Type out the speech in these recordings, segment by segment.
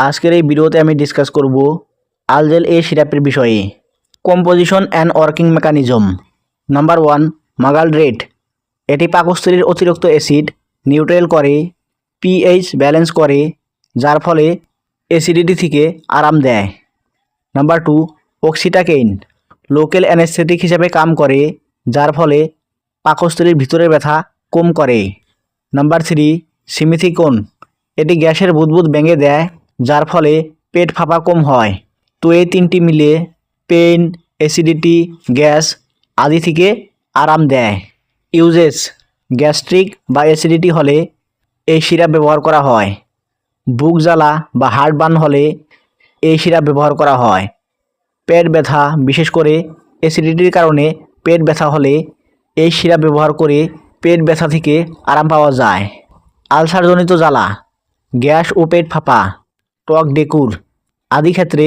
আজকের এই ভিডিওতে আমি ডিসকাস করব আলজেল এ সিরাপের বিষয়ে। Composition and working mechanism. Number 1, মাগালড্রেট। এটি পাকস্থলীর অতিরিক্ত অ্যাসিড নিউট্রাল করে, পিএইচ ব্যালেন্স করে, যার ফলে অ্যাসিডিটি থেকে আরাম দেয়। নাম্বার 2, অক্সিটাকেইন। লোকাল অ্যানেস্থেটিক হিসাবে কাম করে, যার ফলে পাকস্থলীর ভিতরের ব্যথা কম করে। নাম্বার 3, সিমিথিকোন। এটি গ্যাসের বুদবুদ ভেঙে দেয়, যার ফলে পেট ফাঁপা কম হয়। তো এই তিনটি মিলে পেইন, অ্যাসিডিটি, গ্যাস আদি থেকে আরাম দেয়। ইউজেস: গ্যাস্ট্রিক বা অ্যাসিডিটি হলে এই সিরাপ ব্যবহার করা হয়। বুক জ্বালা বা হার্টবার্ন হলে এই সিরাপ ব্যবহার করা হয়। পেট ব্যথা, বিশেষ করে অ্যাসিডিটির কারণে পেট ব্যথা হলে এই সিরাপ ব্যবহার করে পেট ব্যথা থেকে আরাম পাওয়া যায়। আলসারজনিত জ্বালা, গ্যাস ও পেট ফাঁপা, টক ডেকুর আদি ক্ষেত্রে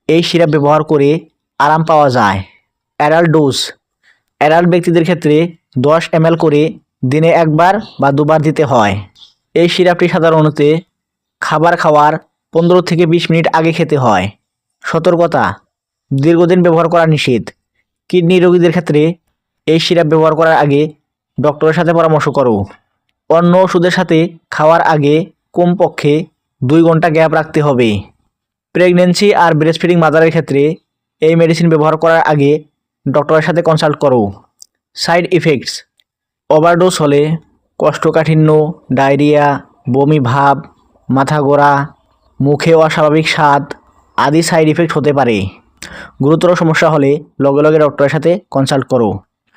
এই সিরাপ ব্যবহার করে আরাম পাওয়া যায়। অ্যাডাল্ট ডোজ: অ্যাডাল্ট ব্যক্তিদের ক্ষেত্রে 10 ml করে দিনে একবার বা দুবার দিতে হয়। এই সিরাপটি সাধারণত খাবার খাওয়ার 15 থেকে 20 মিনিট আগে খেতে হয়। সতর্কতা: দীর্ঘদিন ব্যবহার করা নিষেধ। কিডনি রোগীদের ক্ষেত্রে এই সিরাপ ব্যবহার করার আগে ডক্টরের সাথে পরামর্শ করো। অন্য ওষুধের সাথে খাওয়ার আগে কমপক্ষে 2 ঘন্টা গ্যাপ রাখতে হবে। প্রেগনেন্সি আর ব্রেস্টফিডিং মাদারের ক্ষেত্রে এই মেডিসিন ব্যবহার করার আগে ডক্টরের সাথে কনসাল্ট করো। সাইড ইফেক্টস: ওভারডোজ হলে কোষ্ঠকাঠিন্য, ডায়রিয়া, বমি ভাব, মাথা ঘোরা, মুখে অস্বাভাবিক স্বাদ আদি সাইড ইফেক্ট হতে পারে। গুরুতর সমস্যা হলে লগে লগে ডক্টরের সাথে কনসাল্ট করো।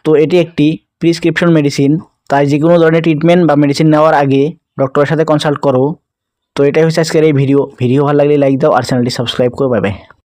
তো এটি একটি প্রিসক্রিপশন মেডিসিন, তাই যে কোনো ধরনের ট্রিটমেন্ট বা মেডিসিন নেওয়ার আগে ডক্টরের সাথে কনসাল্ট করো। তো এটাই হচ্ছে আজকের এই ভিডিও ভালো লাগলে লাইক দাও আর চ্যানেলটি সাবস্ক্রাইব করে পাবে।